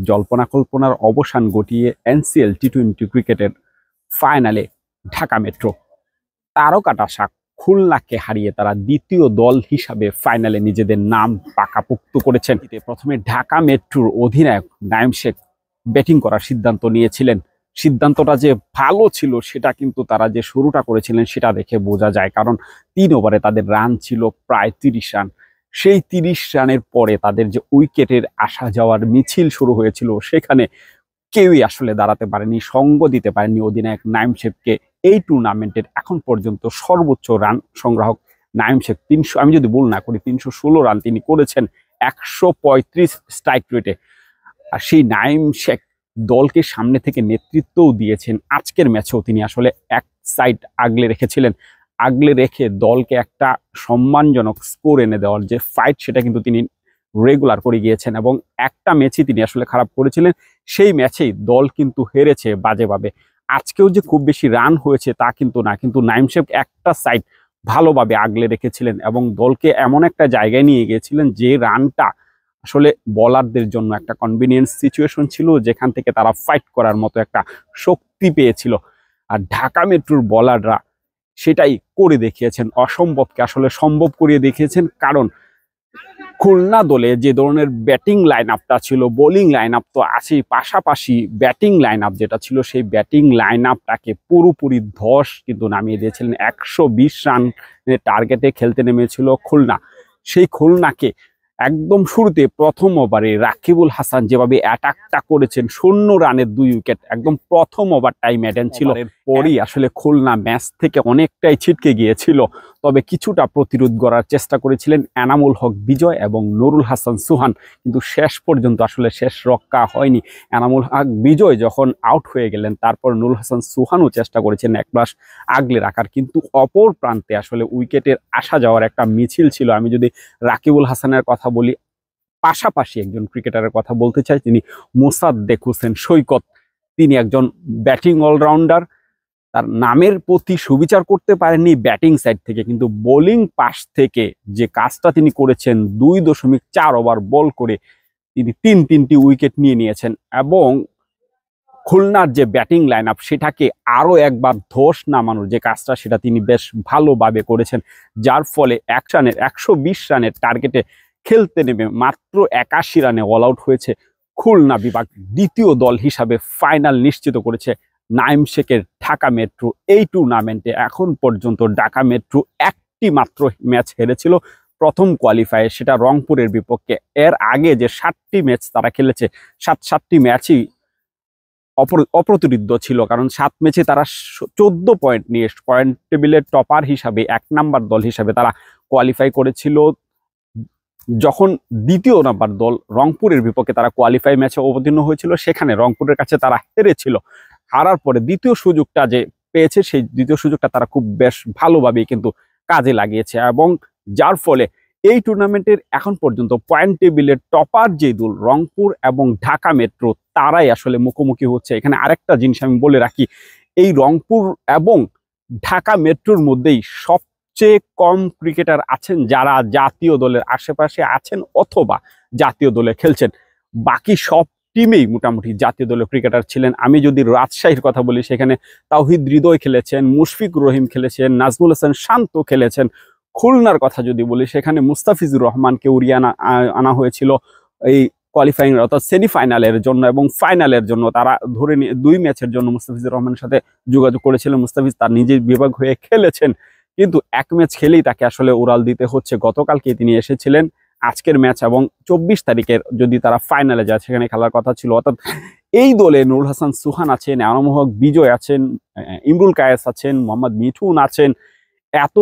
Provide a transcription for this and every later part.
জল্পনা কল্পনার অবসান ঘটিয়ে এনসিএল টি-20 ক্রিকেটের ফাইনালে ঢাকা মেট্রো তারকাটা শাক খুলনাকে হারিয়ে তারা দ্বিতীয় দল হিসাবে ফাইনালে নিজেদের নাম পাকাপোক্ত করেছেন। প্রথমে ঢাকা মেট্রোর অধিনায়ক নাঈম শেখ ব্যাটিং করার সিদ্ধান্ত নিয়েছিলেন। সিদ্ধান্তটা যে ভালো ছিল সেটা কিন্তু তারা যে শুরুটা করেছিলেন সেটা দেখে বোঝা যায়, কারণ 3 ওভারে তাদের রান ছিল প্রায় 30 রান। সেই 30 রানের পরে তাদের যে উইকেটের আসা যাওয়ার মিছিল শুরু হয়েছিল সেখানে কেউই আসলে দাঁড়াতে পারেনি, সঙ্গ দিতে পারেনি অধিনায়ক নাঈম শেখকে। এই টুর্নামেন্টের এখন পর্যন্ত সর্বোচ্চ রান সংগ্রাহক নাঈম শেখ 300, আমি যদি ভুল না করি 316 রান তিনি করেছেন 135 স্ট্রাইক রেটে। আর সেই নাঈম শেখ দলকে সামনে থেকে নেতৃত্বও দিয়েছেন। আজকের ম্যাচেও তিনি আসলে এক সাইড আগলে রেখেছিলেন, আগলে রেখে দলকে একটা সম্মানজনক স্কোর এনে দেওয়ার যে ফাইট সেটা কিন্তু তিনি রেগুলার করে গিয়েছেন। এবং একটা ম্যাচই তিনি আসলে খারাপ করেছিলেন, সেই ম্যাচেই দল কিন্তু হেরেছে বাজেভাবে। আজকেও যে খুব বেশি রান হয়েছে তা কিন্তু না, কিন্তু নাঈম শেখ একটা সাইড ভালোভাবে আগলে রেখেছিলেন এবং দলকে এমন একটা জায়গায় নিয়ে গিয়েছিলেন যে রানটা আসলে বলারদের জন্য একটা কনভিনিয়েন্স সিচুয়েশন ছিল, যেখান থেকে তারা ফাইট করার মতো একটা শক্তি পেয়েছিল। আর ঢাকা মেট্রোর বলাররা সেটাই করে দেখিয়েছেন, অসম্ভবকে আসলে সম্ভব করিয়ে দেখিয়েছেন। কারণ খুলনা দলে যে ধরনের ব্যাটিং লাইন আপটা ছিল, বোলিং লাইন আপ তো আছেই, পাশাপাশি ব্যাটিং লাইন আপ যেটা ছিল সেই ব্যাটিং লাইন আপটাকে পুরোপুরি ধস কিন্তু নামিয়ে দিয়েছিলেন। 120 রান টার্গেটে খেলতে নেমেছিল খুলনা। সেই খুলনাকে একদম শুরুতে প্রথম ওভারে রাকিবুল হাসান যেভাবে অ্যাটাকটা করেছেন, 0 রানের 2 উইকেট, একদম প্রথম ওভারটাই ম্যাডেন ছিল। পরই আসলে খুলনা ম্যাচ থেকে অনেকটাই ছিটকে গিয়েছিল, তবে কিছুটা প্রতিরোধ করার চেষ্টা করেছিলেন এনামুল হক বিজয় এবং নুরুল হাসান সুহান, কিন্তু শেষ পর্যন্ত আসলে শেষ রক্ষা হয়নি। এনামুল হক বিজয় যখন আউট হয়ে গেলেন তারপর নুরুল হাসান সুহানও চেষ্টা করেছেন এক পাশ আগলে রাখার, কিন্তু অপর প্রান্তে আসলে উইকেটের আসা যাওয়ার একটা মিছিল ছিল। আমি যদি রাকিবুল হাসানের কথা বলি, পাশাপাশি একজন ক্রিকেটারের কথা বলতে চাই, তিনি মোসাদ্দেক হোসেন সৈকত। তিনি একজন ব্যাটিং অলরাউন্ডার, তার নামের প্রতি সুবিচার করতে পারেননি ব্যাটিং সাইড থেকে, কিন্তু বোলিং পাশ থেকে যে কাজটা তিনি করেছেন 2.4 ওভার বল করে তিনি 3টি উইকেট নিয়েছেন এবং খুলনার যে ব্যাটিং লাইন আপ সেটাকে আরো একবার ধস নামানোর যে কাজটা সেটা তিনি বেশ ভালোভাবে করেছেন, যার ফলে 120 রানের টার্গেটে খেলতে নেমে মাত্র 81 রানে অল আউট হয়েছে খুলনা বিভাগ। দ্বিতীয় দল হিসাবে ফাইনাল নিশ্চিত করেছে নাঈম শেখের ঢাকা মেট্রো। এই টুর্নামেন্টে এখন পর্যন্ত ঢাকা মেট্রো একটি মাত্র ম্যাচ হেরেছিল প্রথম কোয়ালিফায়ারে, সেটা রংপুরের বিপক্ষে। এর আগে যে 7টি ম্যাচ তারা খেলেছে, 7টি ম্যাচই অপ্রতিরোধ্য ছিল, কারণ 7 ম্যাচে তারা 14 পয়েন্ট নিয়ে পয়েন্ট টেবিলের টপার হিসাবে 1 নাম্বার দল হিসাবে তারা কোয়ালিফাই করেছিল। যখন দ্বিতীয় নাম্বার দল রংপুরের বিপক্ষে তারা কোয়ালিফাই ম্যাচে অবতীর্ণ হয়েছিল, সেখানে রংপুরের কাছে তারা হেরেছিল। হারার পরে দ্বিতীয় সুযোগটা যে পেয়েছে সেই দ্বিতীয় সুযোগটা তারা খুব বেশ ভালোভাবেই কিন্তু কাজে লাগিয়েছে, এবং যার ফলে এই টুর্নামেন্টের এখন পর্যন্ত পয়েন্ট টেবিলের টপার যে দল রংপুর এবং ঢাকা মেট্রো তারাই আসলে মুখোমুখি হচ্ছে। এখানে আরেকটা জিনিস আমি বলে রাখি, এই রংপুর এবং ঢাকা মেট্রোর মধ্যেই সবচেয়ে কম ক্রিকেটার আছেন যারা জাতীয় দলের আশেপাশে আছেন অথবা জাতীয় দলে খেলছেন। বাকি সব টিমেই মোটামুটি জাতীয় দলের ক্রিকেটার ছিলেন। আমি যদি রাজশাহীর কথা বলি, সেখানে তাওহিদ হৃদয় খেলেছেন, মুশফিকুর রহিম খেলেছেন, নাজমুল হাসান শান্ত খেলেছেন। খুলনার কথা যদি বলি, সেখানে মুস্তাফিজুর রহমানকে উড়িয়ে আনা হয়েছিল এই কোয়ালিফাইং অর্থাৎ সেমিফাইনালের জন্য, এবং ফাইনালের জন্য তারা ধরে নিয়ে 2 ম্যাচের জন্য মুস্তাফিজুর রহমানের সাথে যোগাযোগ করেছিলেন। মুস্তাফিজ তার নিজের বিভাগ হয়ে খেলেছেন, কিন্তু 1 ম্যাচ খেলেই তাকে আসলে উড়াল দিতে হচ্ছে। গতকালকে তিনি এসেছিলেন, আজকের ম্যাচ এবং 24 তারিখের যদি তারা ফাইনালে যায় সেখানে খেলার কথা ছিল। অর্থাৎ এই দলে নুরুল হাসান সুহান আছেন, এনামুল হক বিজয় আছেন, ইমরুল কায়েস আছেন, মোহাম্মদ মিঠুন আছেন। এত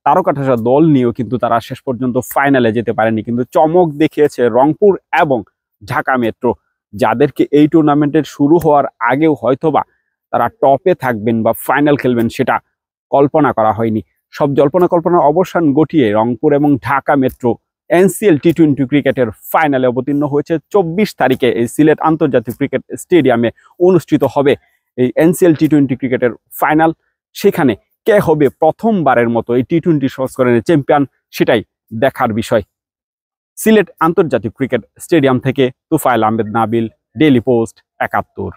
তারকাঠাসা দল নিয়েও কিন্তু তারা শেষ পর্যন্ত ফাইনালে যেতে পারেনি, কিন্তু চমক দেখিয়েছে রংপুর এবং ঢাকা মেট্রো, যাদেরকে এই টুর্নামেন্টের শুরু হওয়ার আগেও হয়তোবা তারা টপে থাকবেন বা ফাইনাল খেলবেন সেটা কল্পনা করা হয়নি। সব কল্পনার অবসান ঘটিয়ে রংপুর এবং ঢাকা মেট্রো এনসিএল টি-20 ক্রিকেটের ফাইনালে অবতীর্ণ হয়েছে। 24 তারিখে এই সিলেট আন্তর্জাতিক ক্রিকেট স্টেডিয়ামে অনুষ্ঠিত হবে এই এনসিএল টি-20 ক্রিকেটের ফাইনাল। সেখানে কে হবে প্রথমবারের মতো এই টি-20 সংস্করণের চ্যাম্পিয়ন সেটাই দেখার বিষয়। সিলেট আন্তর্জাতিক ক্রিকেট স্টেডিয়াম থেকে তুফাইল আহমেদ নাবিল, ডেইলি পোস্ট ৭১।